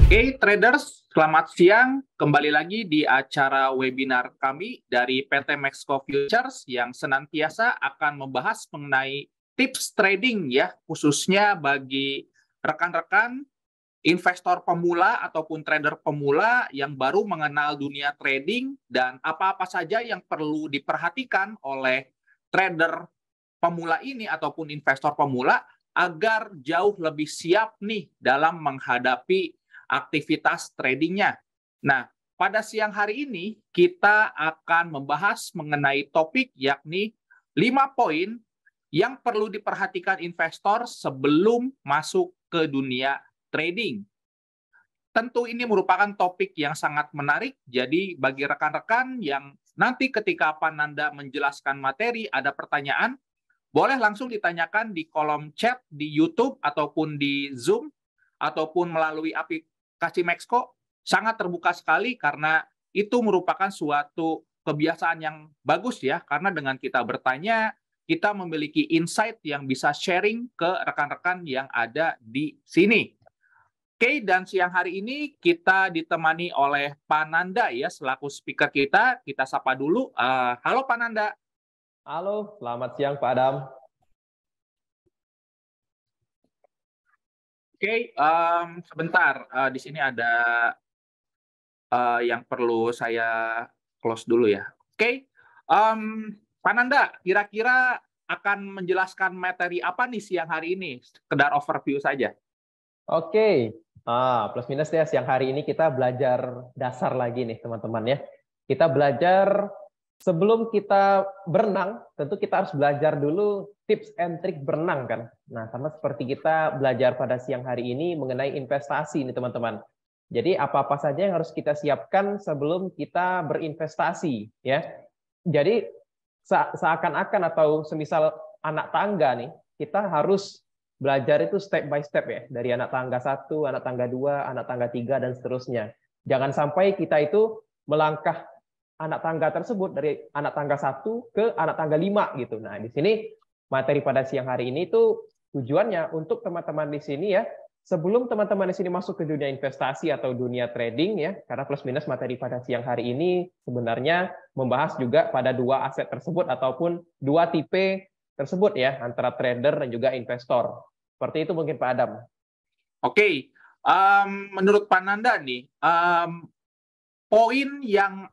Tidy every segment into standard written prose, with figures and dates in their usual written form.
Oke, traders, selamat siang. Kembali lagi di acara webinar kami dari PT Maxco Futures yang senantiasa akan membahas mengenai tips trading ya, khususnya bagi rekan-rekan investor pemula ataupun trader pemula yang baru mengenal dunia trading dan apa-apa saja yang perlu diperhatikan oleh trader pemula ini ataupun investor pemula agar jauh lebih siap nih dalam menghadapi aktivitas tradingnya. Nah, pada siang hari ini kita akan membahas mengenai topik yakni 5 poin yang perlu diperhatikan investor sebelum masuk ke dunia trading. Tentu ini merupakan topik yang sangat menarik, jadi bagi rekan-rekan yang nanti ketika Pananda menjelaskan materi ada pertanyaan, boleh langsung ditanyakan di kolom chat di YouTube ataupun di Zoom ataupun melalui aplikasi Maxco. Sangat terbuka sekali karena itu merupakan suatu kebiasaan yang bagus ya, karena dengan kita bertanya, kita memiliki insight yang bisa sharing ke rekan-rekan yang ada di sini. Oke, dan siang hari ini kita ditemani oleh Pananda ya, selaku speaker kita. Kita sapa dulu. Halo Pananda. Halo, selamat siang Pak Adam. Oke, sebentar. Di sini ada yang perlu saya close dulu ya. Oke, Pananda, kira-kira akan menjelaskan materi apa nih siang hari ini? Sekedar overview saja. Oke, plus minus ya, siang hari ini kita belajar dasar lagi nih teman-teman ya. Kita belajar sebelum kita berenang, tentu kita harus belajar dulu tips and trick berenang kan. Nah, sama seperti kita belajar pada siang hari ini mengenai investasi nih teman-teman. Jadi apa-apa saja yang harus kita siapkan sebelum kita berinvestasi ya. Jadi seakan-akan atau semisal anak tangga nih, kita harus belajar itu step by step ya, dari anak tangga 1, anak tangga 2, anak tangga 3, dan seterusnya. Jangan sampai kita itu melangkah anak tangga tersebut dari anak tangga 1 ke anak tangga 5 gitu. Nah, di sini materi pada siang hari ini itu tujuannya untuk teman-teman di sini ya, sebelum teman-teman di sini masuk ke dunia investasi atau dunia trading ya, karena plus minus materi pada siang hari ini sebenarnya membahas juga pada dua aset tersebut ataupun dua tipe tersebut ya, antara trader dan juga investor. Seperti itu mungkin Pak Adam. Oke, menurut Pananda nih, poin yang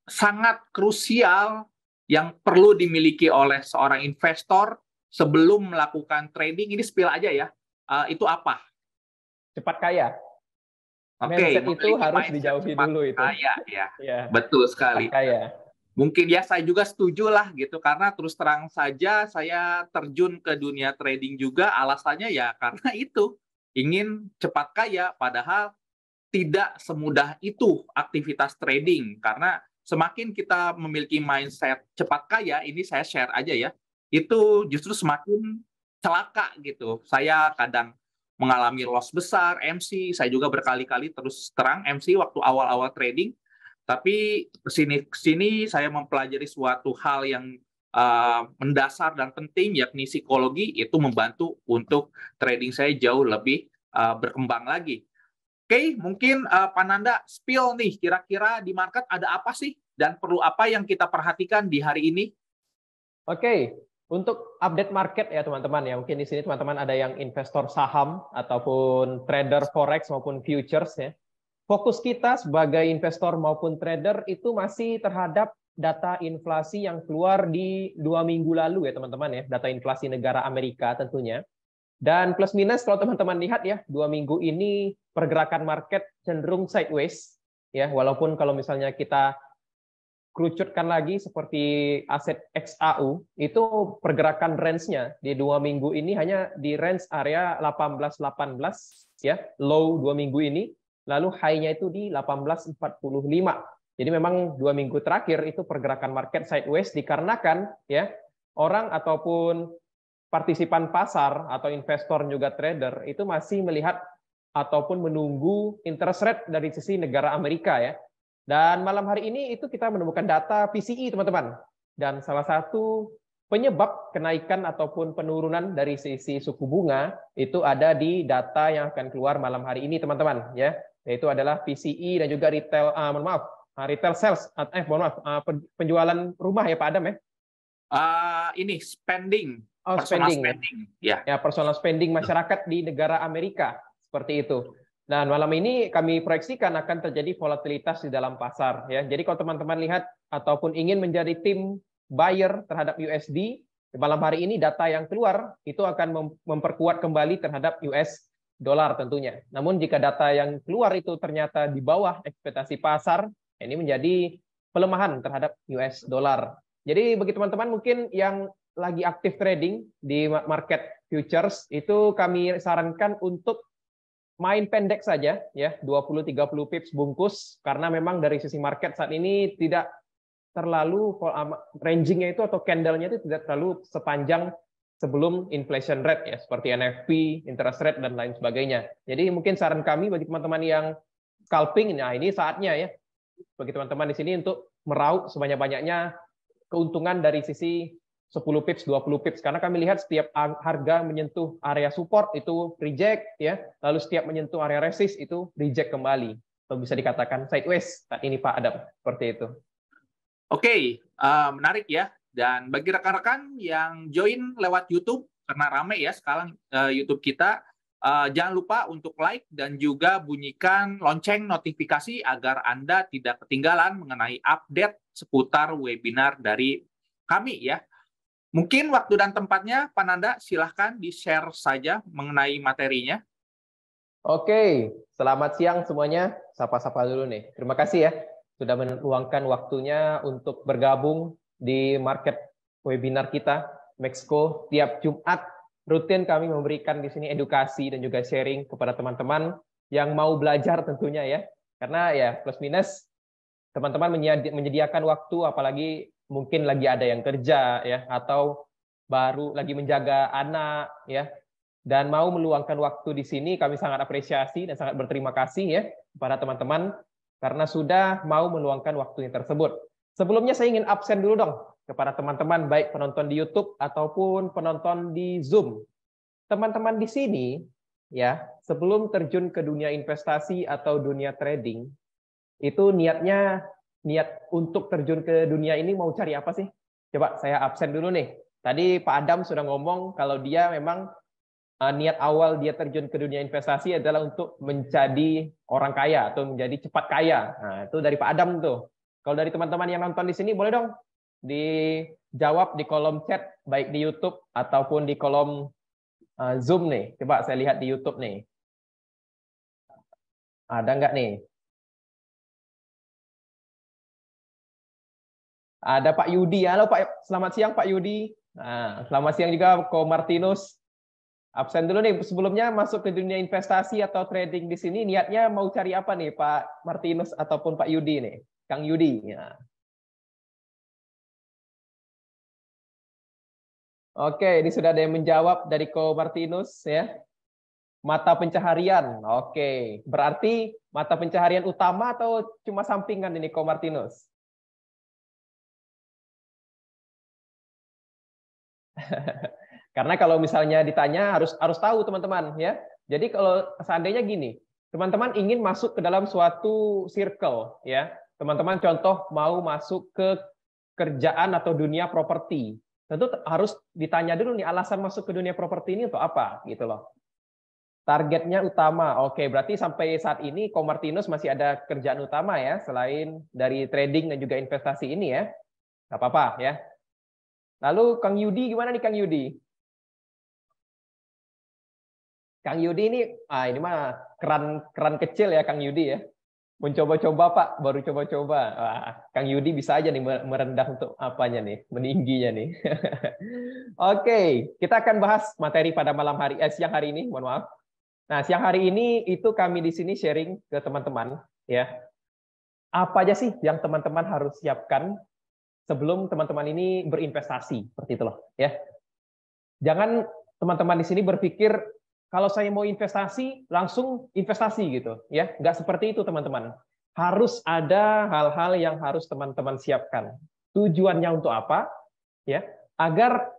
sangat krusial yang perlu dimiliki oleh seorang investor sebelum melakukan trading, ini spill aja ya, itu apa? Cepat kaya. Oke, Mindset itu harus dijauhi dulu itu. Kaya ya, ya. Betul sekali. Cepat kaya. Mungkin ya saya juga setuju lah gitu, karena terus terang saja saya terjun ke dunia trading juga alasannya ya karena itu, ingin cepat kaya, padahal tidak semudah itu aktivitas trading, karena semakin kita memiliki mindset cepat kaya, ini saya share aja ya, itu justru semakin celaka gitu. Saya kadang mengalami loss besar, MC, saya juga berkali-kali terus terang MC waktu awal-awal trading, tapi kesini saya mempelajari suatu hal yang mendasar dan penting, yakni psikologi, itu membantu untuk trading saya jauh lebih berkembang lagi. Oke, mungkin Pananda spill nih, kira-kira di market ada apa sih dan perlu apa yang kita perhatikan di hari ini? Oke, untuk update market ya teman-teman ya, mungkin di sini teman-teman ada yang investor saham ataupun trader forex maupun futures ya. Fokus kita sebagai investor maupun trader itu masih terhadap data inflasi yang keluar di 2 minggu lalu ya teman-teman ya, data inflasi negara Amerika tentunya. Dan plus minus kalau teman-teman lihat ya, 2 minggu ini pergerakan market cenderung sideways ya, walaupun kalau misalnya kita kerucutkan lagi seperti aset XAU, itu pergerakan range-nya di 2 minggu ini hanya di range area 18-18 ya, low 2 minggu ini, lalu high-nya itu di 18.45. Jadi memang 2 minggu terakhir itu pergerakan market sideways dikarenakan ya orang ataupun partisipan pasar atau investor juga trader itu masih melihat ataupun menunggu interest rate dari sisi negara Amerika ya. Dan malam hari ini itu kita menemukan data PCE teman-teman. Dan salah satu penyebab kenaikan ataupun penurunan dari sisi suku bunga itu ada di data yang akan keluar malam hari ini teman-teman ya. yaitu adalah PCE dan juga retail, mohon maaf, retail sales, mohon maaf, penjualan rumah ya Pak Adam ya. Ini spending, Oh, personal spending. spending, ya. Ya, personal spending masyarakat di negara Amerika seperti itu. Dan malam ini kami proyeksikan akan terjadi volatilitas di dalam pasar ya. Jadi kalau teman-teman lihat ataupun ingin menjadi tim buyer terhadap USD, malam hari ini data yang keluar itu akan memperkuat kembali terhadap US dollar tentunya. Namun jika data yang keluar itu ternyata di bawah ekspektasi pasar, ini menjadi pelemahan terhadap US dollar. Jadi bagi teman-teman mungkin yang lagi aktif trading di market futures, itu kami sarankan untuk main pendek saja ya, 20-30 pips bungkus, karena memang dari sisi market saat ini tidak terlalu ranging-nya itu atau candle-nya itu tidak terlalu sepanjang sebelum inflation rate ya, seperti NFP, interest rate dan lain sebagainya. Jadi mungkin saran kami bagi teman-teman yang scalping, nah ini saatnya ya bagi teman-teman di sini untuk meraup sebanyak-banyaknya keuntungan dari sisi 10 pips, 20 pips, karena kami lihat setiap harga menyentuh area support itu reject ya, lalu setiap menyentuh area resist itu reject kembali, atau bisa dikatakan sideways saat ini Pak Adam, seperti itu. Oke, menarik ya. Dan bagi rekan-rekan yang join lewat YouTube, karena rame ya sekarang YouTube kita, jangan lupa untuk like dan juga bunyikan lonceng notifikasi agar Anda tidak ketinggalan mengenai update seputar webinar dari kami ya. Mungkin waktu dan tempatnya, Pak Nanda, silahkan di-share saja mengenai materinya. Oke, selamat siang semuanya. Sapa-sapa dulu nih. Terima kasih ya sudah meluangkan waktunya untuk bergabung di market webinar kita, Mexco. Tiap Jumat rutin kami memberikan di sini edukasi dan juga sharing kepada teman-teman yang mau belajar tentunya ya. Karena ya plus minus teman-teman menyediakan waktu, apalagi mungkin lagi ada yang kerja ya, atau baru lagi menjaga anak ya, dan mau meluangkan waktu di sini, kami sangat apresiasi dan sangat berterima kasih ya kepada teman-teman karena sudah mau meluangkan waktunya tersebut. Sebelumnya saya ingin absen dulu dong kepada teman-teman baik penonton di YouTube ataupun penonton di Zoom. Teman-teman di sini ya, sebelum terjun ke dunia investasi atau dunia trading, itu niat untuk terjun ke dunia ini mau cari apa sih? Coba saya absen dulu nih. Tadi Pak Adam sudah ngomong kalau dia memang niat awal dia terjun ke dunia investasi adalah untuk menjadi orang kaya atau menjadi cepat kaya. Nah, itu dari Pak Adam tuh. Kalau dari teman-teman yang nonton di sini boleh dong dijawab di kolom chat baik di YouTube ataupun di kolom Zoom nih. Coba saya lihat di YouTube nih. Ada nggak nih? Ada Pak Yudi. Halo Pak, selamat siang Pak Yudi. Nah, selamat siang juga Ko Martinus. Absen dulu nih, sebelumnya masuk ke dunia investasi atau trading di sini, niatnya mau cari apa nih Pak Martinus ataupun Pak Yudi nih? Kang Yudi. Ya. Oke, ini sudah ada yang menjawab dari Ko Martinus ya. Mata pencaharian. Oke, berarti mata pencaharian utama atau cuma sampingan ini Ko Martinus? Karena kalau misalnya ditanya harus tahu teman-teman ya. Jadi kalau seandainya gini, teman-teman ingin masuk ke dalam suatu circle ya. Teman-teman contoh mau masuk ke kerjaan atau dunia properti. Tentu harus ditanya dulu nih alasan masuk ke dunia properti ini untuk apa gitu loh. Targetnya utama. Oke, berarti sampai saat ini Ko Martinus masih ada kerjaan utama ya selain dari trading dan juga investasi ini ya. Enggak apa-apa ya. Lalu Kang Yudi gimana nih Kang Yudi? Kang Yudi ini mah keran kecil ya Kang Yudi ya. Mencoba-coba Pak, baru coba-coba. Wah, Kang Yudi bisa aja nih merendah untuk apanya nih, meningginya nih. Oke, kita akan bahas materi pada siang hari ini, mohon maaf. Nah, siang hari ini itu kami di sini sharing ke teman-teman ya. Apa aja sih yang teman-teman harus siapkan sebelum teman-teman ini berinvestasi, seperti itu loh ya. Jangan teman-teman di sini berpikir kalau saya mau investasi langsung investasi gitu ya, nggak seperti itu teman-teman. Harus ada hal-hal yang harus teman-teman siapkan. Tujuannya untuk apa ya, agar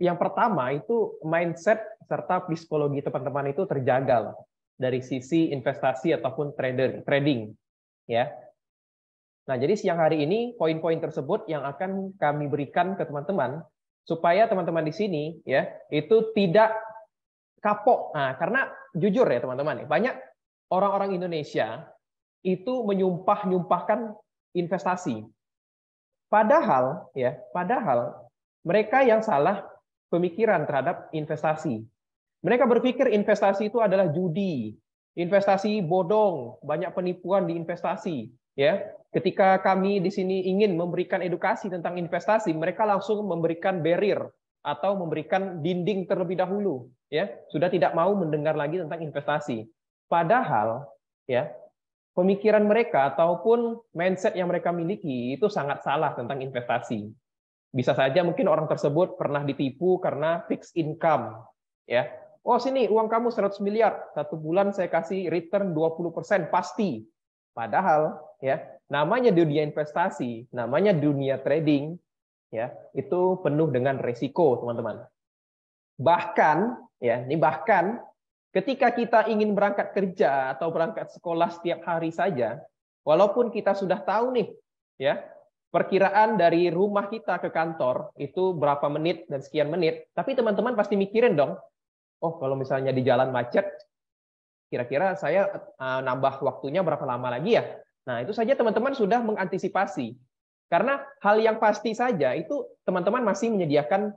yang pertama itu mindset serta psikologi teman-teman itu terjaga. dari sisi investasi ataupun trading, ya. Nah, jadi siang hari ini poin-poin tersebut yang akan kami berikan ke teman-teman supaya teman-teman di sini ya itu tidak kapok. Nah, karena jujur ya teman-teman, banyak orang-orang Indonesia itu menyumpah-nyumpahkan investasi. Padahal mereka yang salah pemikiran terhadap investasi. Mereka berpikir investasi itu adalah judi, investasi bodong, banyak penipuan di investasi, ya. Ketika kami di sini ingin memberikan edukasi tentang investasi, mereka langsung memberikan barrier atau memberikan dinding terlebih dahulu, ya. Sudah tidak mau mendengar lagi tentang investasi. Padahal, ya, pemikiran mereka ataupun mindset yang mereka miliki itu sangat salah tentang investasi. Bisa saja mungkin orang tersebut pernah ditipu karena fixed income, ya. Oh, sini uang kamu 100 miliar, satu bulan saya kasih return 20% pasti. Padahal ya, namanya dunia investasi, namanya dunia trading, ya, itu penuh dengan resiko, teman-teman. Bahkan ketika kita ingin berangkat kerja atau berangkat sekolah setiap hari saja, walaupun kita sudah tahu nih, ya, perkiraan dari rumah kita ke kantor itu berapa menit dan sekian menit, tapi teman-teman pasti mikirin dong, oh kalau misalnya di jalan macet, kira-kira saya nambah waktunya berapa lama lagi ya? Nah, itu saja teman-teman sudah mengantisipasi. Karena hal yang pasti saja itu teman-teman masih menyediakan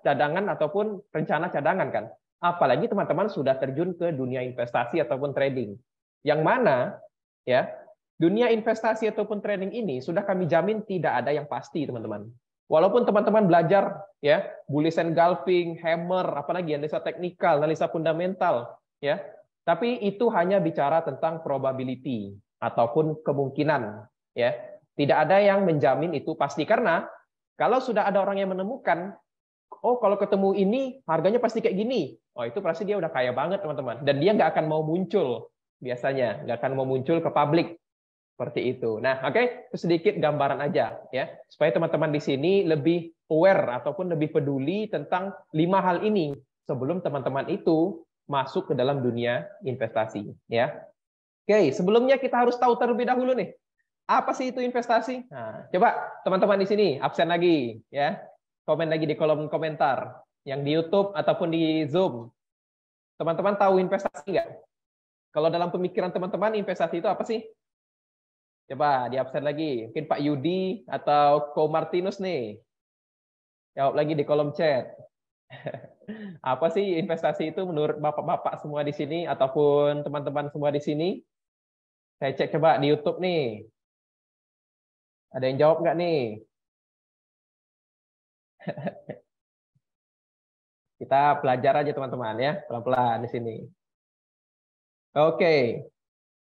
cadangan ataupun rencana cadangan kan. Apalagi teman-teman sudah terjun ke dunia investasi ataupun trading. Yang mana ya, dunia investasi ataupun trading ini sudah kami jamin tidak ada yang pasti, teman-teman. Walaupun teman-teman belajar ya, bullish and engulfing, hammer, apalagi analisa teknikal, analisa fundamental, ya. Tapi itu hanya bicara tentang probability ataupun kemungkinan, ya. Tidak ada yang menjamin itu pasti, karena kalau sudah ada orang yang menemukan, oh kalau ketemu ini harganya pasti kayak gini, oh itu pasti dia udah kaya banget, teman-teman, dan dia nggak akan mau muncul, biasanya nggak akan mau muncul ke publik seperti itu. Nah, oke, itu sedikit gambaran aja ya, supaya teman-teman di sini lebih aware ataupun lebih peduli tentang 5 hal ini sebelum teman-teman itu masuk ke dalam dunia investasi, ya. Oke, sebelumnya kita harus tahu terlebih dahulu nih, apa sih itu investasi? Nah, coba teman-teman di sini absen lagi, ya, komen lagi di kolom komentar, yang di YouTube ataupun di Zoom. Teman-teman tahu investasi nggak? Kalau dalam pemikiran teman-teman, investasi itu apa sih? Coba di absen lagi, mungkin Pak Yudi atau Ko Martinus nih. Jawab lagi di kolom chat. Apa sih investasi itu menurut bapak-bapak semua di sini ataupun teman-teman semua di sini? Saya cek coba di YouTube nih. Ada yang jawab nggak nih? Kita belajar aja teman-teman ya, pelan-pelan di sini. Oke.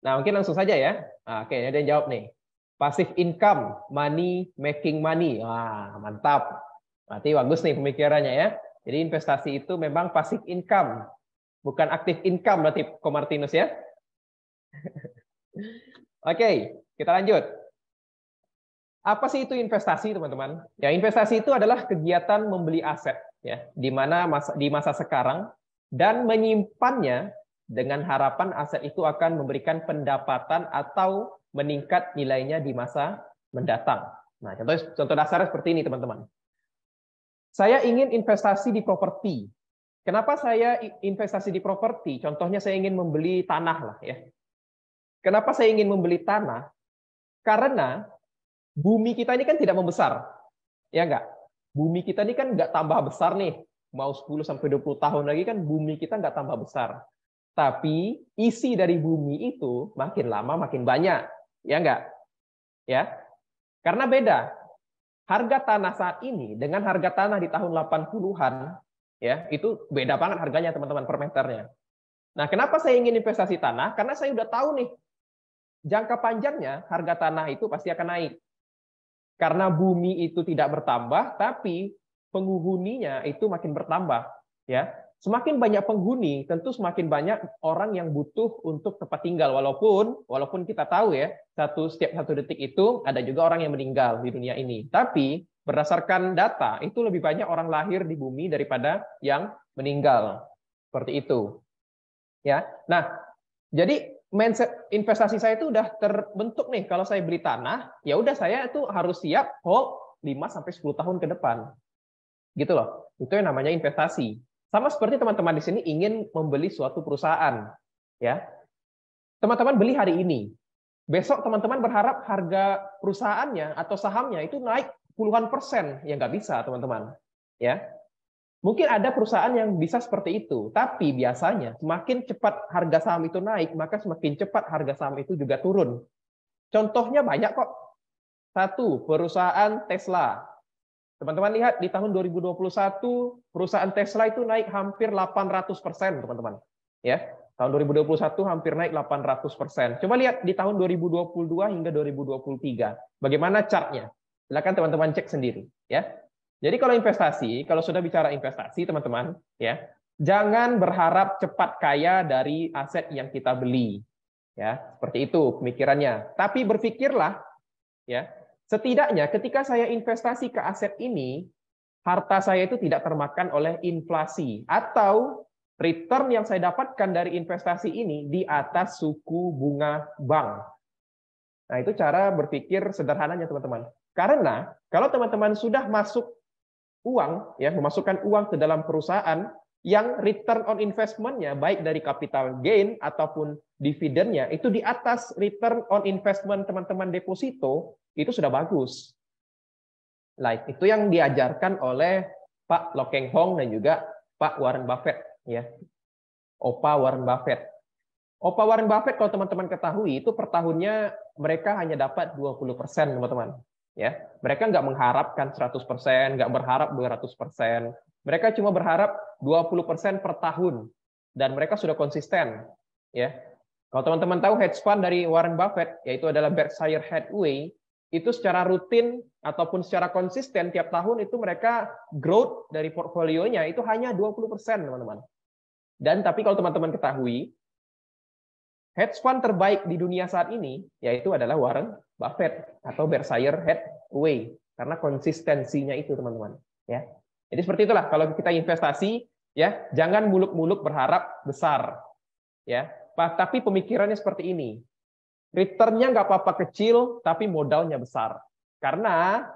Nah, mungkin langsung saja ya. Nah, oke, ada yang jawab nih. Passive income, money making money. Wah, mantap. Berarti bagus nih pemikirannya ya. Jadi investasi itu memang passive income, bukan active income berarti Ko Martinus ya. Oke, kita lanjut. Apa sih itu investasi, teman-teman? Ya, investasi itu adalah kegiatan membeli aset ya, di masa sekarang dan menyimpannya dengan harapan aset itu akan memberikan pendapatan atau meningkat nilainya di masa mendatang. Nah, contoh dasarnya seperti ini, teman-teman. Saya ingin investasi di properti. Kenapa saya investasi di properti? Contohnya saya ingin membeli tanah lah ya. Kenapa saya ingin membeli tanah? Karena bumi kita ini kan tidak membesar. Ya enggak? Bumi kita ini kan enggak tambah besar nih. Mau 10 sampai 20 tahun lagi kan bumi kita enggak tambah besar. Tapi isi dari bumi itu makin lama makin banyak. Ya enggak? Ya. Karena beda. Harga tanah saat ini dengan harga tanah di tahun 80-an ya, itu beda banget harganya teman-teman per meternya. Nah, kenapa saya ingin investasi tanah? Karena saya udah tahu nih jangka panjangnya harga tanah itu pasti akan naik. Karena bumi itu tidak bertambah, tapi penghuninya itu makin bertambah, ya. Semakin banyak penghuni, tentu semakin banyak orang yang butuh untuk tempat tinggal. Walaupun kita tahu ya, setiap satu detik itu ada juga orang yang meninggal di dunia ini. Tapi berdasarkan data, itu lebih banyak orang lahir di bumi daripada yang meninggal. Seperti itu. Ya. Nah, jadi mindset investasi saya itu udah terbentuk nih. Kalau saya beli tanah, ya udah saya itu harus siap hold 5 sampai 10 tahun ke depan. Gitu loh. Itu yang namanya investasi. Sama seperti teman-teman di sini ingin membeli suatu perusahaan, ya. Teman-teman beli hari ini. Besok teman-teman berharap harga perusahaannya atau sahamnya itu naik puluhan persen. Ya nggak bisa, teman-teman. Ya. Mungkin ada perusahaan yang bisa seperti itu, tapi biasanya semakin cepat harga saham itu naik, maka semakin cepat harga saham itu juga turun. Contohnya banyak kok. Satu, perusahaan Tesla. Teman-teman lihat di tahun 2021 perusahaan Tesla itu naik hampir 800%, teman-teman. Ya, tahun 2021 hampir naik 800%. Coba lihat di tahun 2022 hingga 2023. Bagaimana chartnya? Silakan teman-teman cek sendiri, ya. Jadi kalau investasi, kalau sudah bicara investasi, teman-teman, ya, jangan berharap cepat kaya dari aset yang kita beli. Ya, seperti itu pemikirannya. Tapi berpikirlah, ya, setidaknya ketika saya investasi ke aset ini, harta saya itu tidak termakan oleh inflasi atau return yang saya dapatkan dari investasi ini di atas suku bunga bank. Nah, itu cara berpikir sederhananya, teman-teman. Karena kalau teman-teman sudah masuk uang, ya, memasukkan uang ke dalam perusahaan yang return on investment-nya baik dari capital gain ataupun dividennya itu di atas return on investment teman-teman deposito, itu sudah bagus. Like itu yang diajarkan oleh Pak Lo Keng Hong dan juga Pak Warren Buffett, ya. Opa Warren Buffett. Opa Warren Buffett kalau teman-teman ketahui itu per tahunnya mereka hanya dapat 20%, teman-teman. Ya, mereka nggak mengharapkan 100%, nggak berharap 200%. Mereka cuma berharap 20% per tahun, dan mereka sudah konsisten. Ya, kalau teman-teman tahu hedge fund dari Warren Buffett, yaitu adalah Berkshire Hathaway, itu secara rutin ataupun secara konsisten tiap tahun itu mereka growth dari portfolionya itu hanya 20%, teman-teman. Dan tapi kalau teman-teman ketahui, hedge fund terbaik di dunia saat ini yaitu adalah Warren Buffett atau Berkshire Hathaway, karena konsistensinya itu, teman-teman, ya. Jadi seperti itulah kalau kita investasi, ya, jangan muluk-muluk berharap besar, ya. Tapi pemikirannya seperti ini. Return-nya nggak apa-apa kecil tapi modalnya besar. Karena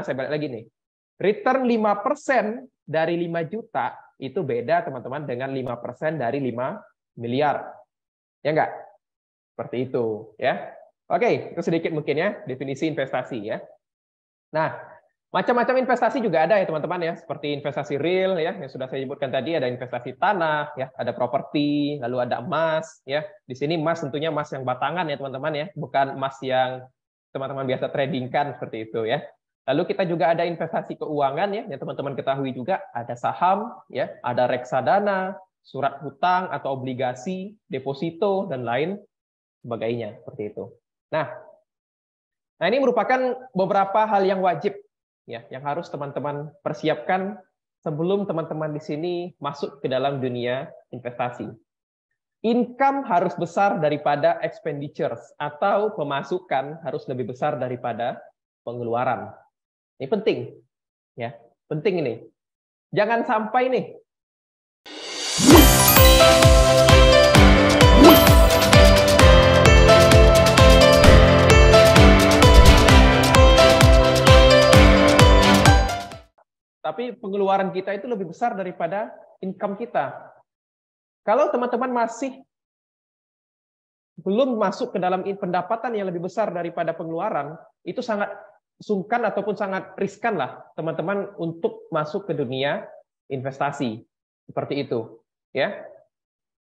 saya balik lagi nih. Return 5% dari 5 juta itu beda, teman-teman, dengan 5% dari 5 miliar. Ya enggak? Seperti itu, ya. Oke, itu sedikit mungkin ya definisi investasi, ya. Nah, macam-macam investasi juga ada ya, teman-teman, ya. Seperti investasi real, ya, yang sudah saya sebutkan tadi, ada investasi tanah, ya, ada properti, lalu ada emas, ya. Di sini emas tentunya emas yang batangan ya, teman-teman, ya, bukan emas yang teman-teman biasa tradingkan seperti itu, ya. Lalu kita juga ada investasi keuangan, ya, yang teman-teman ketahui juga, ada saham, ya, ada reksadana, surat hutang atau obligasi, deposito, dan lain sebagainya, seperti itu. Nah, ini merupakan beberapa hal yang wajib, ya, yang harus teman-teman persiapkan sebelum teman-teman di sini masuk ke dalam dunia investasi. Income harus besar daripada expenditures atau pemasukan harus lebih besar daripada pengeluaran. Ini penting, ya, penting ini. Jangan sampai nih tapi pengeluaran kita itu lebih besar daripada income kita. Kalau teman-teman masih belum masuk ke dalam pendapatan yang lebih besar daripada pengeluaran, itu sangat sungkan ataupun sangat riskan lah teman-teman untuk masuk ke dunia investasi. Seperti itu, ya.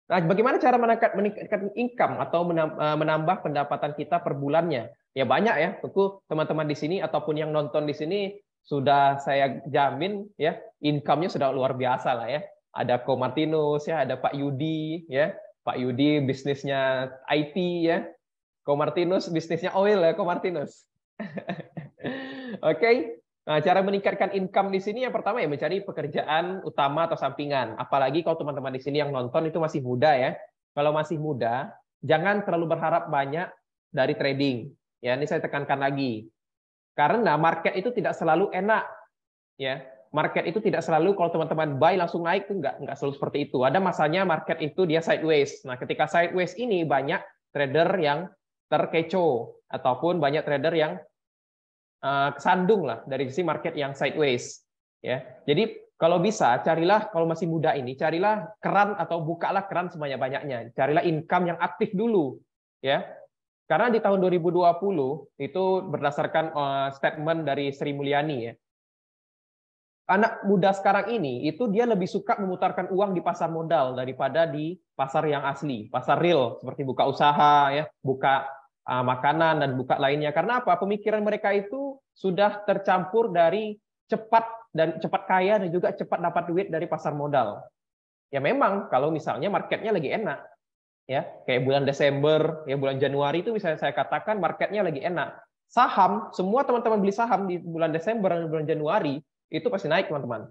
Nah, bagaimana cara meningkatkan income atau menambah pendapatan kita per bulannya? Ya banyak ya, tentu teman-teman di sini ataupun yang nonton di sini sudah saya jamin ya, income-nya sudah luar biasa lah ya. Ada Ko Martinus ya, ada Pak Yudi ya. Pak Yudi bisnisnya IT ya. Ko Martinus bisnisnya oil ya, Ko Martinus. Oke. Nah, cara meningkatkan income di sini yang pertama ya mencari pekerjaan utama atau sampingan. Apalagi kalau teman-teman di sini yang nonton itu masih muda ya. Kalau masih muda, jangan terlalu berharap banyak dari trading. Ya, ini saya tekankan lagi. Karena market itu tidak selalu enak, ya. market itu tidak selalu kalau teman-teman buy langsung naik, itu nggak selalu seperti itu. Ada masanya market itu dia sideways. Nah, ketika sideways ini banyak trader yang terkecoh ataupun banyak trader yang kesandung lah dari sisi market yang sideways, ya. Jadi kalau bisa carilah, kalau masih muda ini carilah keran atau bukalah keran sebanyak-banyaknya. Carilah income yang aktif dulu, ya. Karena di tahun 2020 itu berdasarkan statement dari Sri Mulyani, ya. Anak muda sekarang ini itu dia lebih suka memutarkan uang di pasar modal daripada di pasar yang asli, pasar real seperti buka usaha, ya, buka makanan dan buka lainnya. Karena apa? Pemikiran mereka itu sudah tercampur dari cepat kaya dan juga cepat dapat duit dari pasar modal. Ya memang kalau misalnya marketnya lagi enak, ya kayak bulan Desember, ya bulan Januari itu bisa saya katakan marketnya lagi enak. Saham, semua teman-teman beli saham di bulan Desember dan bulan Januari itu pasti naik, teman-teman.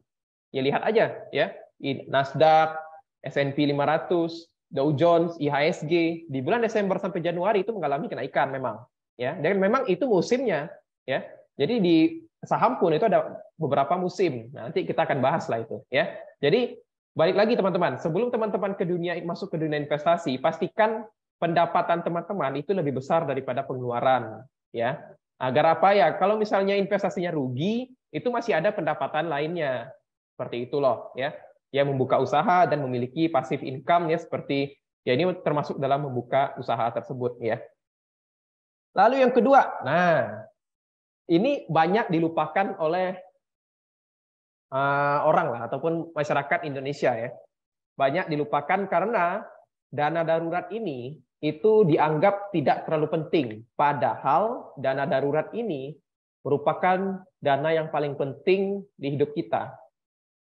Ya lihat aja, ya Nasdaq, S&P 500, Dow Jones, IHSG di bulan Desember sampai Januari itu mengalami kenaikan memang, ya. Dan memang itu musimnya, ya. Jadi di saham pun itu ada beberapa musim. Nanti kita akan bahas lah itu, ya. Jadi balik lagi teman-teman, sebelum teman-teman masuk ke dunia investasi, pastikan pendapatan teman-teman itu lebih besar daripada pengeluaran, ya. Agar apa ya? Kalau misalnya investasinya rugi, itu masih ada pendapatan lainnya. Seperti itu loh, ya. Ya membuka usaha dan memiliki passive income, ya seperti ya ini termasuk dalam membuka usaha tersebut, ya. Lalu yang kedua, nah ini banyak dilupakan oleh orang lah ataupun masyarakat Indonesia, ya. Banyak dilupakan karena dana darurat ini itu dianggap tidak terlalu penting, padahal dana darurat ini merupakan dana yang paling penting di hidup kita.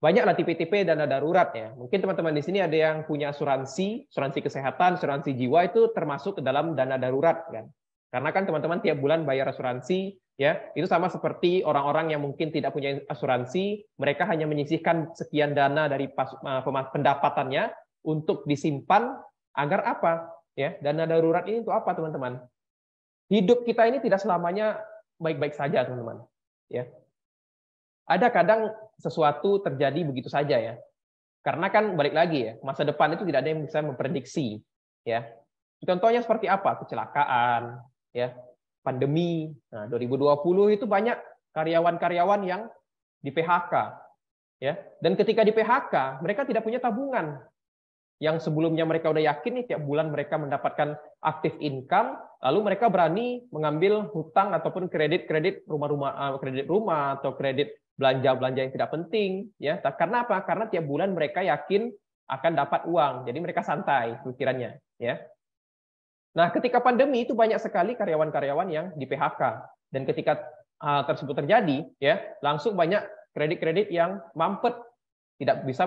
Banyaklah tipe-tipe dana darurat, ya. Mungkin teman-teman di sini ada yang punya asuransi kesehatan, asuransi jiwa itu termasuk ke dalam dana darurat, kan? Karena kan teman-teman tiap bulan bayar asuransi, ya. Itu sama seperti orang-orang yang mungkin tidak punya asuransi, mereka hanya menyisihkan sekian dana dari pendapatannya untuk disimpan agar apa? Ya, dana darurat ini untuk apa, teman-teman? Hidup kita ini tidak selamanya baik-baik saja, teman-teman. Ya. Ada kadang sesuatu terjadi begitu saja, ya. Karena kan balik lagi, ya, masa depan itu tidak ada yang bisa memprediksi, ya. Contohnya seperti apa? Kecelakaan, ya, pandemi. Nah, 2020 itu banyak karyawan-karyawan yang di PHK, ya. Dan ketika di PHK, mereka tidak punya tabungan. Yang sebelumnya mereka udah yakin nih tiap bulan mereka mendapatkan aktif income, lalu mereka berani mengambil hutang ataupun kredit kredit rumah atau kredit belanja yang tidak penting, ya. Karena apa? Karena tiap bulan mereka yakin akan dapat uang, jadi mereka santai pikirannya, ya. Nah, ketika pandemi itu banyak sekali karyawan-karyawan yang di PHK, dan ketika hal tersebut terjadi, ya, langsung banyak kredit-kredit yang mampet, tidak bisa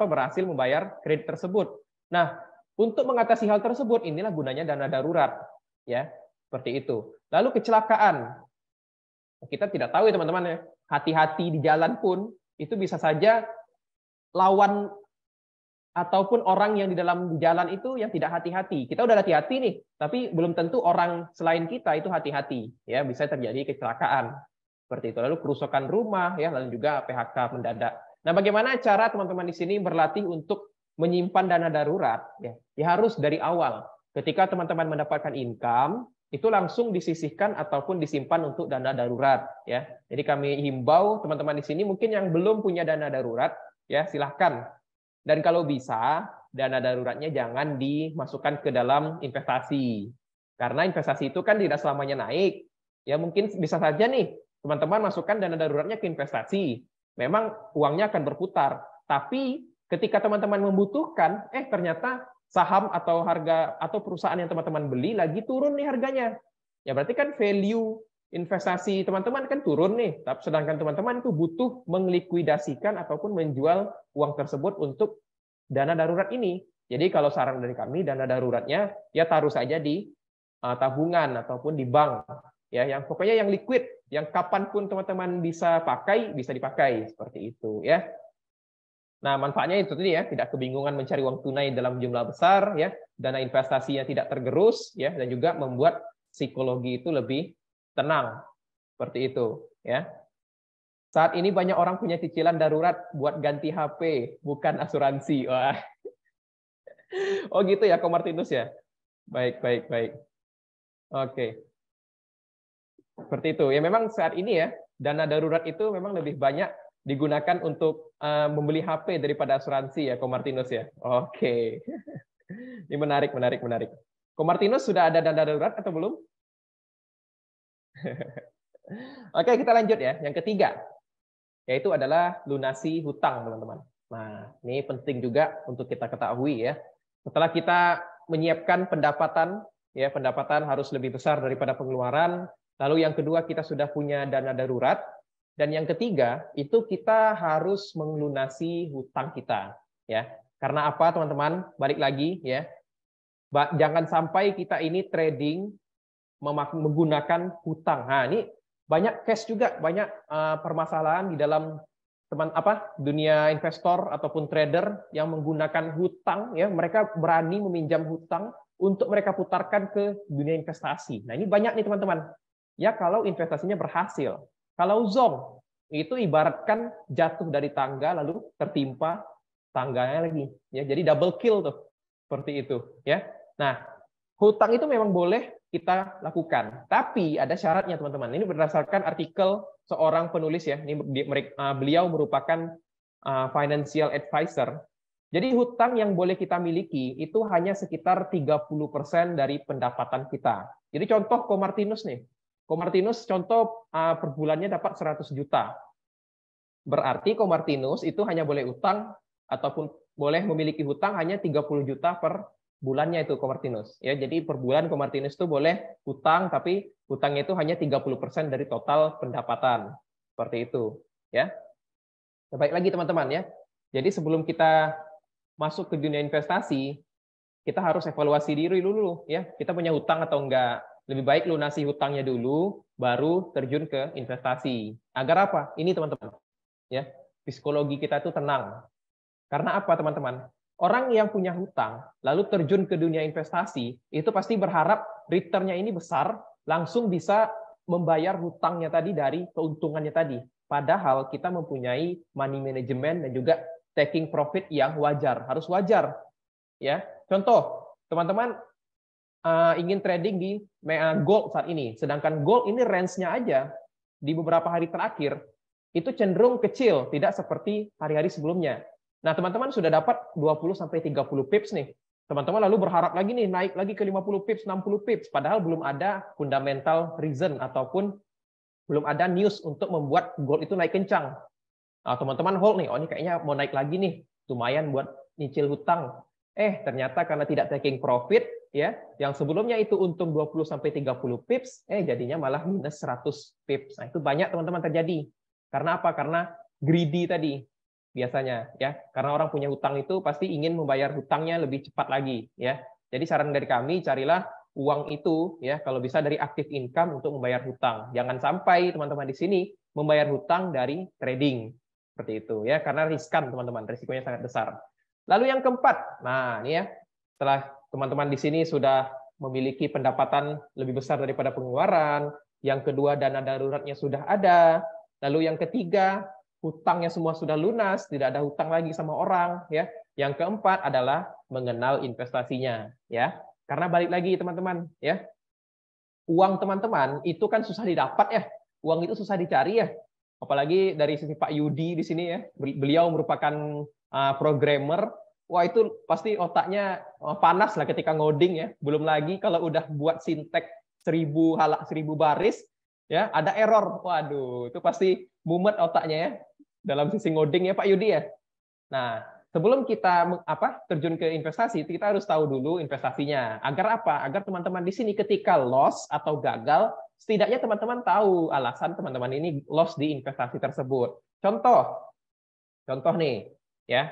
berhasil membayar kredit tersebut. Nah, untuk mengatasi hal tersebut, inilah gunanya dana darurat, ya, seperti itu. Lalu kecelakaan, kita tidak tahu ya teman-teman, ya, hati-hati di jalan pun itu bisa saja lawan ataupun orang yang di dalam jalan itu yang tidak hati-hati. Kita udah hati-hati nih, tapi belum tentu orang selain kita itu hati-hati, ya, bisa terjadi kecelakaan seperti itu. Lalu kerusakan rumah, ya, lalu juga PHK mendadak. Nah, bagaimana cara teman-teman di sini berlatih untuk menyimpan dana darurat? Ya, harus dari awal. Ketika teman-teman mendapatkan income, itu langsung disisihkan ataupun disimpan untuk dana darurat, ya. Jadi kami himbau teman-teman di sini mungkin yang belum punya dana darurat, ya, silahkan. Dan kalau bisa, dana daruratnya jangan dimasukkan ke dalam investasi. Karena investasi itu kan tidak selamanya naik. Ya, mungkin bisa saja nih teman-teman masukkan dana daruratnya ke investasi. Memang uangnya akan berputar, tapi ketika teman-teman membutuhkan, ternyata saham atau harga atau perusahaan yang teman-teman beli lagi turun nih harganya. Ya berarti kan value investasi teman-teman kan turun nih, tapi sedangkan teman-teman itu butuh melikuidasikan ataupun menjual uang tersebut untuk dana darurat ini. Jadi kalau saran dari kami, dana daruratnya ya taruh saja di tabungan ataupun di bank. Ya, yang pokoknya yang liquid, yang kapanpun teman-teman bisa pakai, bisa dipakai seperti itu, ya. Nah, manfaatnya itu tadi, ya, tidak kebingungan mencari uang tunai dalam jumlah besar, ya, dana investasinya tidak tergerus, ya, dan juga membuat psikologi itu lebih tenang, seperti itu, ya. Saat ini banyak orang punya cicilan darurat buat ganti HP, bukan asuransi. Wah. Oh gitu ya, Ko Martinus ya? Baik, baik, baik. Oke. Seperti itu. Ya memang saat ini ya, dana darurat itu memang lebih banyak digunakan untuk membeli HP daripada asuransi ya, Ko Martinus ya. Oke. Ini menarik, menarik, menarik. Ko Martinus sudah ada dana darurat atau belum? Oke, kita lanjut ya. Yang ketiga, yaitu adalah lunasi hutang, teman-teman. Nah, ini penting juga untuk kita ketahui ya. Setelah kita menyiapkan pendapatan, ya pendapatan harus lebih besar daripada pengeluaran. Lalu yang kedua, kita sudah punya dana darurat. Dan yang ketiga, itu kita harus melunasi hutang kita, ya. Karena apa, teman-teman? Balik lagi ya. Jangan sampai kita ini trading menggunakan hutang. Nah, ini banyak case juga, banyak permasalahan di dalam dunia investor ataupun trader yang menggunakan hutang ya, mereka berani meminjam hutang untuk mereka putarkan ke dunia investasi. Nah, ini banyak nih teman-teman. Ya kalau investasinya berhasil. Kalau zonk itu ibaratkan jatuh dari tangga lalu tertimpa tangganya lagi ya. Jadi double kill tuh. Seperti itu ya. Nah, hutang itu memang boleh kita lakukan. Tapi ada syaratnya teman-teman. Ini berdasarkan artikel seorang penulis ya. Ini beliau merupakan financial advisor. Jadi hutang yang boleh kita miliki itu hanya sekitar 30% dari pendapatan kita. Jadi contoh Ko Martinus nih. Ko Martinus contoh per bulannya dapat 100 juta. Berarti Ko Martinus itu hanya boleh utang ataupun boleh memiliki hutang hanya 30 juta per bulannya itu Ko Martinus ya. Jadi per bulan Ko Martinus itu boleh hutang tapi hutangnya itu hanya 30% dari total pendapatan. Seperti itu ya. Baik lagi teman-teman ya. Jadi sebelum kita masuk ke dunia investasi, kita harus evaluasi diri dulu ya. Kita punya hutang atau enggak. Lebih baik lunasi hutangnya dulu baru terjun ke investasi. Agar apa? Ini teman-teman. Ya, psikologi kita itu tenang. Karena apa, teman-teman? Orang yang punya hutang, lalu terjun ke dunia investasi, itu pasti berharap return-nya ini besar, langsung bisa membayar hutangnya tadi dari keuntungannya tadi. Padahal kita mempunyai money management dan juga taking profit yang wajar, harus wajar. Ya, contoh, teman-teman ingin trading di gold saat ini, sedangkan gold ini range-nya aja di beberapa hari terakhir itu cenderung kecil, tidak seperti hari-hari sebelumnya. Nah, teman-teman sudah dapat 20-30 pips nih. Teman-teman lalu berharap lagi nih, naik lagi ke 50 pips, 60 pips. Padahal belum ada fundamental reason ataupun belum ada news untuk membuat gold itu naik kencang. Nah, teman-teman hold nih, oh ini kayaknya mau naik lagi nih. Lumayan buat nyicil hutang. Ternyata karena tidak taking profit, ya, yang sebelumnya itu untung 20-30 pips, jadinya malah minus 100 pips. Nah, itu banyak teman-teman terjadi. Karena apa? Karena greedy tadi. Biasanya ya, karena orang punya hutang itu pasti ingin membayar hutangnya lebih cepat lagi ya. Jadi saran dari kami, carilah uang itu ya kalau bisa dari active income untuk membayar hutang. Jangan sampai teman-teman di sini membayar hutang dari trading seperti itu ya, karena riskan teman-teman, risikonya sangat besar. Lalu yang keempat, nah ini ya, setelah teman-teman di sini sudah memiliki pendapatan lebih besar daripada pengeluaran, yang kedua dana daruratnya sudah ada, lalu yang ketiga hutangnya semua sudah lunas, tidak ada hutang lagi sama orang ya. Yang keempat adalah mengenal investasinya ya. Karena balik lagi teman-teman ya. Uang teman-teman itu kan susah didapat ya. Uang itu susah dicari ya. Apalagi dari sisi Pak Yudi di sini ya. Beliau merupakan programmer. Wah, itu pasti otaknya panas lah ketika ngoding ya. Belum lagi kalau udah buat sintek 1000 baris ya, ada error. Waduh, itu pasti mumet otaknya ya dalam sisi ngoding ya Pak Yudi ya. Nah, sebelum kita terjun ke investasi, kita harus tahu dulu investasinya. Agar apa? Agar teman-teman di sini ketika loss atau gagal, setidaknya teman-teman tahu alasan teman-teman ini loss di investasi tersebut. Contoh nih, ya.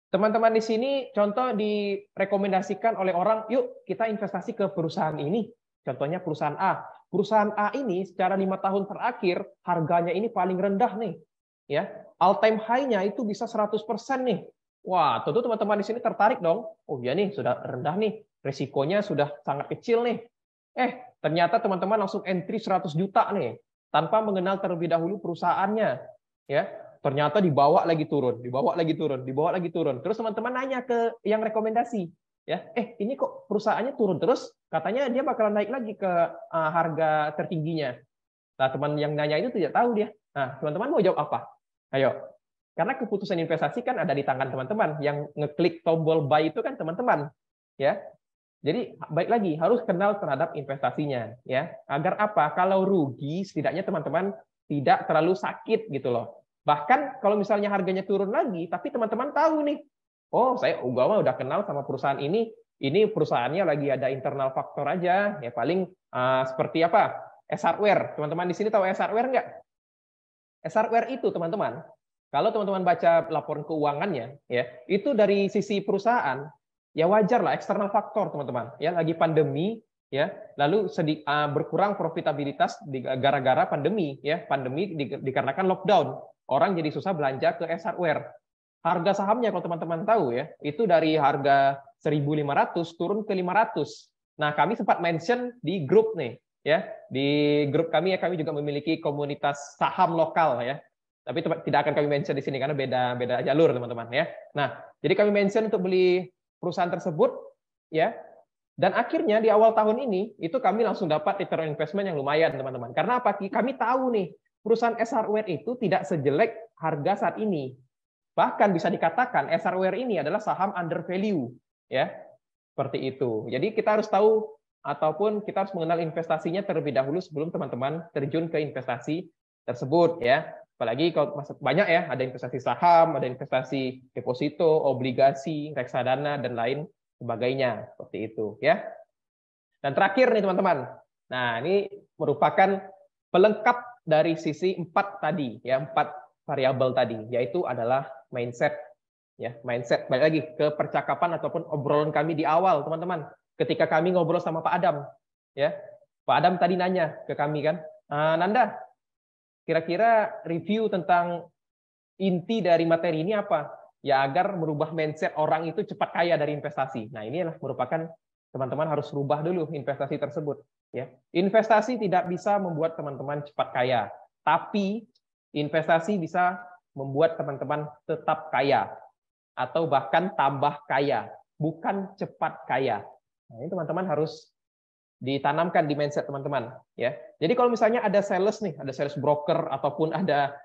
Teman-teman di sini contoh direkomendasikan oleh orang, yuk kita investasi ke perusahaan ini. Contohnya perusahaan A. Perusahaan A ini secara 5 tahun terakhir harganya ini paling rendah nih. Ya, all time high-nya itu bisa 100% nih. Wah, tentu teman-teman di sini tertarik dong. Oh ya nih, sudah rendah nih. Risikonya sudah sangat kecil nih. Ternyata teman-teman langsung entry 100 juta nih, tanpa mengenal terlebih dahulu perusahaannya. ya. Ternyata dibawa lagi turun, dibawa lagi turun, dibawa lagi turun. Terus teman-teman nanya ke yang rekomendasi, ya, ini kok perusahaannya turun terus? Katanya dia bakalan naik lagi ke harga tertingginya. Nah, teman yang nanya itu tidak tahu dia. Nah, teman-teman mau jawab apa? Ayo. Karena keputusan investasi kan ada di tangan teman-teman. Yang ngeklik tombol buy itu kan teman-teman, ya. Jadi baik lagi harus kenal terhadap investasinya, ya. Agar apa? Kalau rugi, setidaknya teman-teman tidak terlalu sakit gitu loh. Bahkan kalau misalnya harganya turun lagi, tapi teman-teman tahu nih, oh saya udah kenal sama perusahaan ini perusahaannya lagi ada internal faktor aja, ya paling seperti apa? S-Hardware. Teman-teman di sini tahu S-Hardware nggak? S-Hardware itu teman-teman, kalau teman-teman baca laporan keuangannya, ya itu dari sisi perusahaan, ya wajar lah eksternal faktor teman-teman, ya lagi pandemi, ya lalu berkurang profitabilitas gara-gara pandemi, ya pandemi dikarenakan lockdown, orang jadi susah belanja ke S-Hardware. Harga sahamnya kalau teman-teman tahu ya, itu dari harga 1.500 turun ke 500. Nah, kami sempat mention di grup nih, ya. Di grup kami ya, kami juga memiliki komunitas saham lokal ya. Tapi tidak akan kami mention di sini karena beda jalur teman-teman ya. Nah, jadi kami mention untuk beli perusahaan tersebut ya. Dan akhirnya di awal tahun ini itu kami langsung dapat return investment yang lumayan teman-teman. Karena apa? Kami tahu nih perusahaan S-Hardware itu tidak sejelek harga saat ini. Bahkan bisa dikatakan S-Hardware ini adalah saham under value, ya seperti itu. Jadi kita harus tahu ataupun kita harus mengenal investasinya terlebih dahulu sebelum teman-teman terjun ke investasi tersebut, ya. Apalagi kalau banyak ya, ada investasi saham, ada investasi deposito, obligasi, reksadana dan lain sebagainya, seperti itu, ya. Dan terakhir nih teman-teman, nah ini merupakan pelengkap dari sisi 4 tadi, ya 4 variabel tadi, yaitu adalah mindset, ya mindset. Balik lagi ke percakapan ataupun obrolan kami di awal teman-teman, ketika kami ngobrol sama Pak Adam, ya Pak Adam tadi nanya ke kami kan, Nanda, kira-kira review tentang inti dari materi ini apa? Ya agar merubah mindset orang itu cepat kaya dari investasi. Nah inilah merupakan teman-teman harus rubah dulu investasi tersebut. Ya, investasi tidak bisa membuat teman-teman cepat kaya, tapi investasi bisa membuat teman-teman tetap kaya atau bahkan tambah kaya, bukan cepat kaya. Nah, ini teman-teman harus ditanamkan di mindset teman-teman, ya. Jadi kalau misalnya ada sales nih, ada sales broker ataupun ada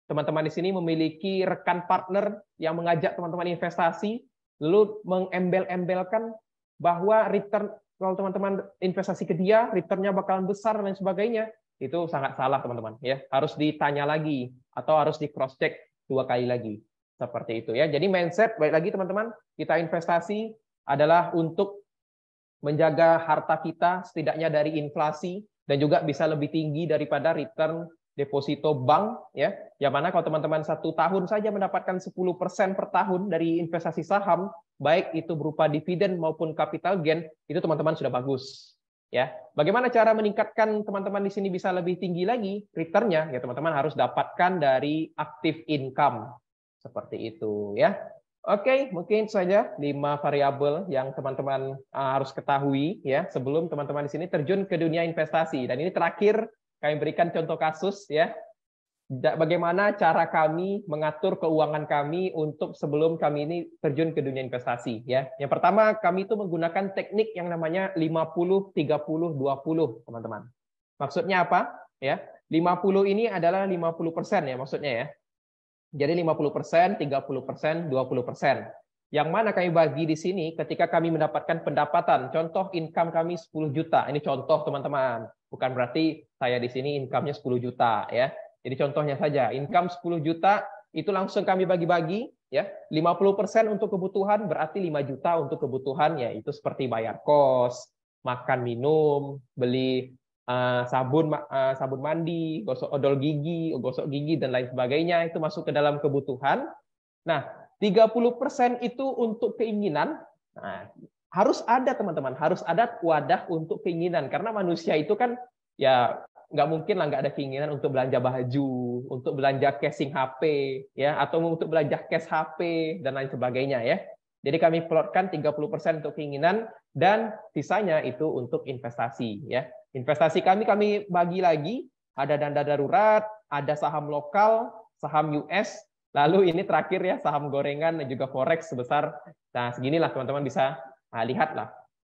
teman-teman di sini memiliki rekan partner yang mengajak teman-teman investasi, lalu mengembel-embelkan bahwa return kalau teman-teman investasi ke dia, returnnya bakalan besar dan lain sebagainya, itu sangat salah teman-teman, ya. Harus ditanya lagi atau harus di cross check 2 kali lagi, seperti itu ya. Jadi mindset, baik lagi teman-teman, kita investasi adalah untuk menjaga harta kita setidaknya dari inflasi dan juga bisa lebih tinggi daripada return deposito bank, ya. Yang mana kalau teman-teman 1 tahun saja mendapatkan 10% per tahun dari investasi saham, baik itu berupa dividen maupun capital gain, itu teman-teman sudah bagus. Ya, bagaimana cara meningkatkan teman-teman di sini bisa lebih tinggi lagi returnnya? Ya, teman-teman harus dapatkan dari active income seperti itu, ya. Oke, mungkin saja 5 variabel yang teman-teman harus ketahui ya sebelum teman-teman di sini terjun ke dunia investasi. Dan ini terakhir kami berikan contoh kasus ya. Bagaimana cara kami mengatur keuangan kami untuk sebelum kami ini terjun ke dunia investasi ya. Yang pertama, kami itu menggunakan teknik yang namanya 50 30 20, teman-teman. Maksudnya apa? Ya. 50 ini adalah 50% ya maksudnya ya. Jadi 50%, 30%, 20%. Yang mana kami bagi di sini ketika kami mendapatkan pendapatan. Contoh income kami 10 juta. Ini contoh teman-teman. Bukan berarti saya di sini income-nya 10 juta ya. Jadi contohnya saja, income 10 juta itu langsung kami bagi-bagi ya. 50% untuk kebutuhan berarti 5 juta untuk kebutuhan ya itu seperti bayar kos, makan minum, beli sabun mandi, gosok odol gigi, gosok gigi dan lain sebagainya itu masuk ke dalam kebutuhan. Nah, 30% itu untuk keinginan. Nah, harus ada teman-teman, harus ada wadah untuk keinginan karena manusia itu kan ya nggak mungkin lah nggak ada keinginan untuk belanja baju, untuk belanja casing HP, ya, atau untuk belanja cash HP dan lain sebagainya ya. Jadi kami plotkan 30% untuk keinginan dan sisanya itu untuk investasi ya. Investasi kami bagi lagi, ada dana darurat, ada saham lokal, saham US, lalu ini terakhir ya saham gorengan dan juga forex sebesar, nah seginilah teman-teman bisa lihatlah.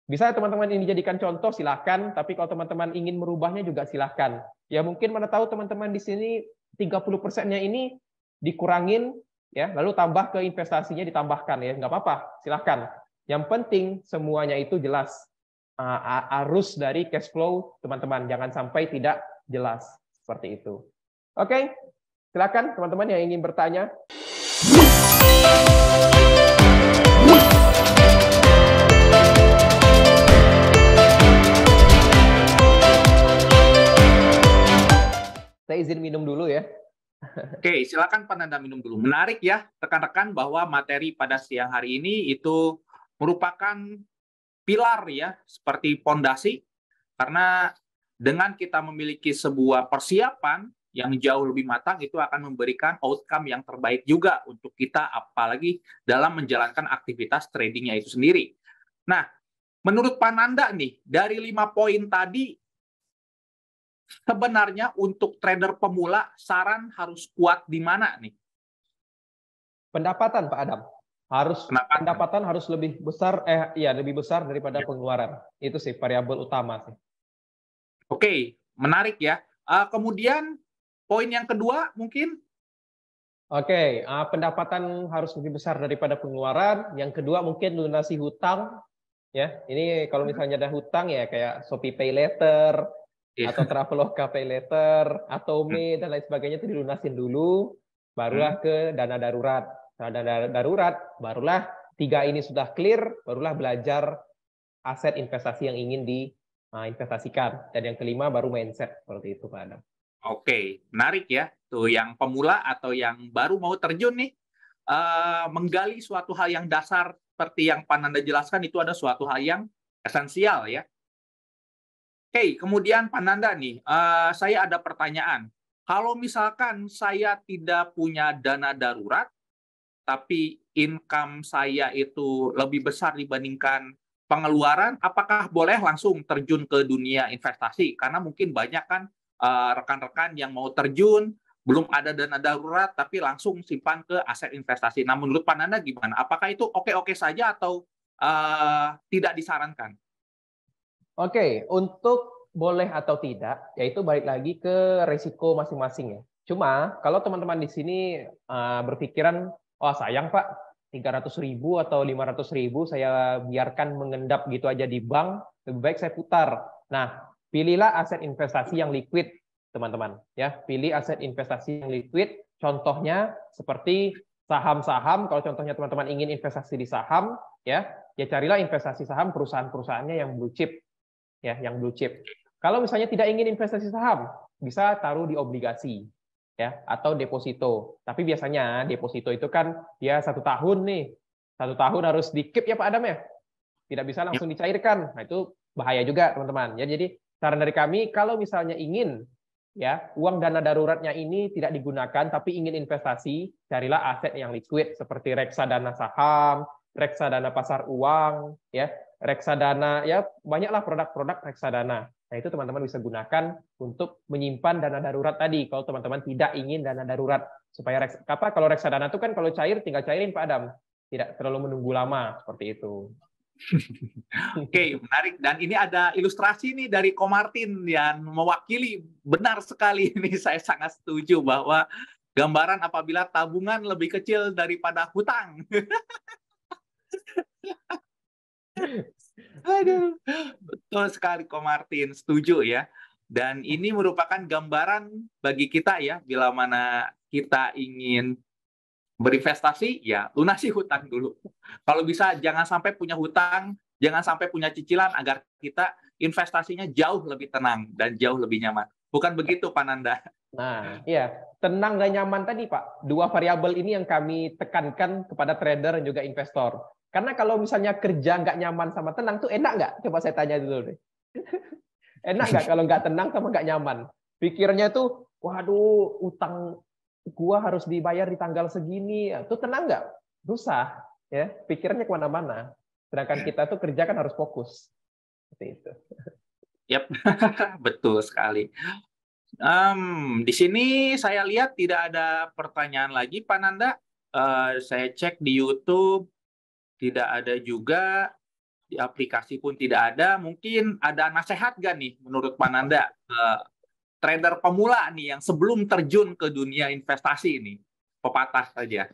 Bisa teman-teman ini dijadikan contoh silahkan, tapi kalau teman-teman ingin merubahnya juga silahkan. Ya mungkin mana tahu teman-teman di sini 30%-nya ini dikurangin, ya lalu tambah ke investasinya ditambahkan ya, nggak apa-apa, silahkan. Yang penting semuanya itu jelas. Arus dari cash flow teman-teman, jangan sampai tidak jelas seperti itu. Oke, silakan teman-teman yang ingin bertanya. Saya izin minum dulu ya. Oke, silakan Pananda minum dulu. Menarik ya, rekan-rekan, bahwa materi pada siang hari ini itu merupakan pilar ya, seperti pondasi, karena dengan kita memiliki sebuah persiapan yang jauh lebih matang, itu akan memberikan outcome yang terbaik juga untuk kita, apalagi dalam menjalankan aktivitas tradingnya itu sendiri. Nah, menurut Pananda nih, dari 5 poin tadi, sebenarnya untuk trader pemula, saran harus kuat di mana nih? Pendapatan, Pak Adam. Pendapatan harus lebih besar, lebih besar daripada pengeluaran. Itu sih variabel utama sih. Oke, menarik ya. Kemudian poin yang kedua mungkin? Oke, pendapatan harus lebih besar daripada pengeluaran. Yang kedua mungkin lunasi hutang. Ya, ini kalau misalnya ada hutang ya kayak Shopee Pay Later, atau Traveloka Pay Later, atau Me dan lain sebagainya itu dilunasin dulu, barulah ke dana darurat. Nah, dana darurat, barulah 3 ini sudah clear, barulah belajar aset investasi yang ingin diinvestasikan. Dan yang kelima baru mindset, seperti itu Pak Adam. Oke, menarik ya. Tuh yang pemula atau yang baru mau terjun nih, menggali suatu hal yang dasar seperti yang Pananda jelaskan, itu ada suatu hal yang esensial ya. Oke, kemudian Pananda nih, saya ada pertanyaan. Kalau misalkan saya tidak punya dana darurat, tapi income saya itu lebih besar dibandingkan pengeluaran, apakah boleh langsung terjun ke dunia investasi? Karena mungkin banyak kan rekan-rekan yang mau terjun, belum ada dana darurat, tapi langsung simpan ke aset investasi. Nah, menurut Pananda gimana? Apakah itu oke-oke saja atau tidak disarankan? Oke, untuk boleh atau tidak, yaitu balik lagi ke risiko masing-masing ya. Cuma kalau teman-teman di sini berpikiran, oh sayang Pak, 300.000 atau 500.000 saya biarkan mengendap gitu aja di bank, lebih baik saya putar. Nah, pilihlah aset investasi yang liquid, teman-teman. Ya, pilih aset investasi yang liquid. Contohnya seperti saham-saham. Kalau contohnya teman-teman ingin investasi di saham, ya carilah investasi saham perusahaan-perusahaannya yang blue chip. Ya, yang blue chip. Kalau misalnya tidak ingin investasi saham, bisa taruh di obligasi, ya, atau deposito. Tapi biasanya deposito itu kan ya 1 tahun nih, 1 tahun harus di keep ya Pak Adam ya, tidak bisa langsung dicairkan. Nah itu bahaya juga teman-teman. Ya, jadi saran dari kami, kalau misalnya ingin ya uang dana daruratnya ini tidak digunakan, tapi ingin investasi, carilah aset yang liquid seperti reksadana saham, reksadana pasar uang, ya, reksadana, ya banyaklah produk-produk reksadana. Nah itu teman-teman bisa gunakan untuk menyimpan dana darurat tadi. Kalau teman-teman tidak ingin dana darurat, supaya kalau reksadana itu kan kalau cair tinggal cairin Pak Adam, tidak terlalu menunggu lama seperti itu. Oke, menarik. Dan ini ada ilustrasi nih dari Komartin yang mewakili, benar sekali ini, saya sangat setuju bahwa gambaran apabila tabungan lebih kecil daripada hutang. Aduh, betul sekali Komartin, setuju ya. Dan ini merupakan gambaran bagi kita ya, bila mana kita ingin berinvestasi, ya lunasi hutang dulu. Kalau bisa jangan sampai punya hutang, jangan sampai punya cicilan, agar kita investasinya jauh lebih tenang dan jauh lebih nyaman. Bukan begitu, Pananda? Nah, iya, tenang dan nyaman tadi, Pak. 2 variabel ini yang kami tekankan kepada trader dan juga investor. Karena kalau misalnya kerja nggak nyaman sama tenang, tuh enak nggak? Coba saya tanya dulu deh. Enak nggak kalau nggak tenang sama nggak nyaman? Pikirnya tuh, waduh, utang gua harus dibayar di tanggal segini. Tuh tenang nggak? Susah. Ya, pikirnya kemana-mana. Sedangkan kita tuh kerja kan harus fokus. Seperti itu. Yap, betul sekali. Di sini saya lihat tidak ada pertanyaan lagi, Pak Nanda. Saya cek di YouTube, tidak ada juga. Di aplikasi pun tidak ada. Mungkin ada nasihat nggak nih menurut Pak Nanda, trader pemula nih yang sebelum terjun ke dunia investasi ini? Pepatah saja.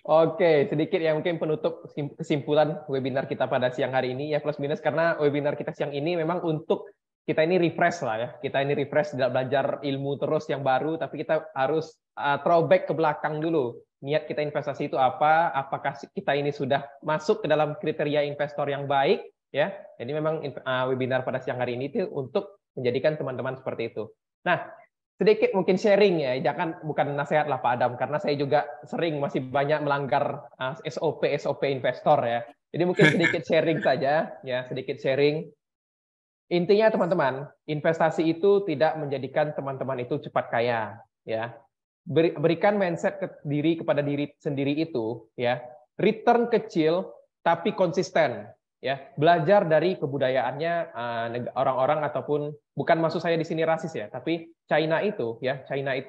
Oke, sedikit ya mungkin penutup kesimpulan webinar kita pada siang hari ini ya, plus minus, karena webinar kita siang ini memang untuk kita ini refresh lah ya. Kita ini refresh, tidak belajar ilmu terus yang baru, tapi kita harus throwback ke belakang dulu. Niat kita investasi itu apa? Apakah kita ini sudah masuk ke dalam kriteria investor yang baik ya? Jadi memang webinar pada siang hari ini itu untuk menjadikan teman-teman seperti itu. Nah, sedikit mungkin sharing ya, bukan nasihat lah Pak Adam, karena saya juga sering masih banyak melanggar SOP investor ya. Jadi mungkin sedikit sharing saja ya, sedikit sharing. Intinya teman-teman, investasi itu tidak menjadikan teman-teman itu cepat kaya ya. Berikan mindset kepada diri sendiri itu ya, return kecil tapi konsisten ya. Belajar dari kebudayaannya orang-orang, ataupun bukan maksud saya di sini rasis ya, tapi China itu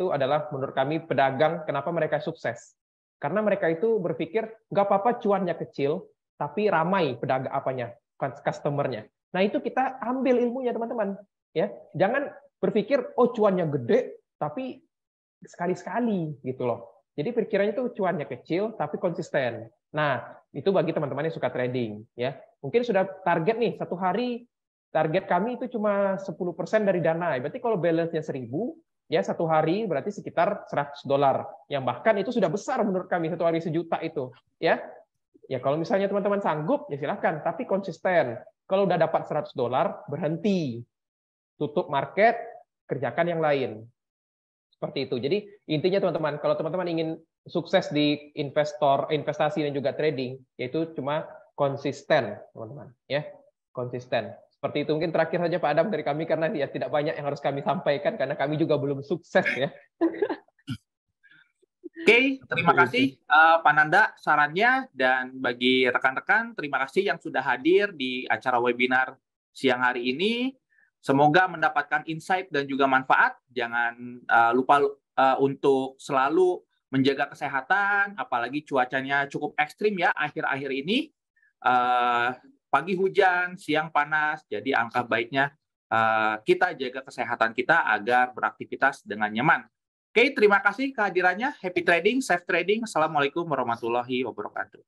adalah menurut kami pedagang. Kenapa mereka sukses? Karena mereka itu berpikir nggak apa-apa cuannya kecil tapi ramai pedagang customernya. Nah, itu kita ambil ilmunya teman-teman ya. Jangan berpikir oh cuannya gede tapi sekali-sekali gitu loh. Jadi pikirannya itu cuannya kecil tapi konsisten. Nah, itu bagi teman-teman yang suka trading ya. Mungkin sudah target nih, satu hari target kami itu cuma 10% dari dana. Berarti kalau balance-nya 1.000 ya, satu hari berarti sekitar $100. Yang bahkan itu sudah besar menurut kami, satu hari 1 juta itu ya. Ya kalau misalnya teman-teman sanggup ya silahkan, tapi konsisten. Kalau udah dapat $100 berhenti. Tutup market, kerjakan yang lain. Seperti itu. Jadi intinya teman-teman, kalau teman-teman ingin sukses di investasi dan juga trading, yaitu cuma konsisten, teman-teman. Ya, konsisten. Seperti itu. Mungkin terakhir saja Pak Adam dari kami, karena ya tidak banyak yang harus kami sampaikan, karena kami juga belum sukses ya. Oke, terima kasih Pak Nanda sarannya, dan bagi rekan-rekan terima kasih yang sudah hadir di acara webinar siang hari ini. Semoga mendapatkan insight dan juga manfaat. Jangan lupa untuk selalu menjaga kesehatan, apalagi cuacanya cukup ekstrim ya akhir-akhir ini. Pagi hujan, siang panas, jadi angka baiknya kita jaga kesehatan kita agar beraktivitas dengan nyaman. Oke, terima kasih kehadirannya. Happy trading, safe trading. Assalamualaikum warahmatullahi wabarakatuh.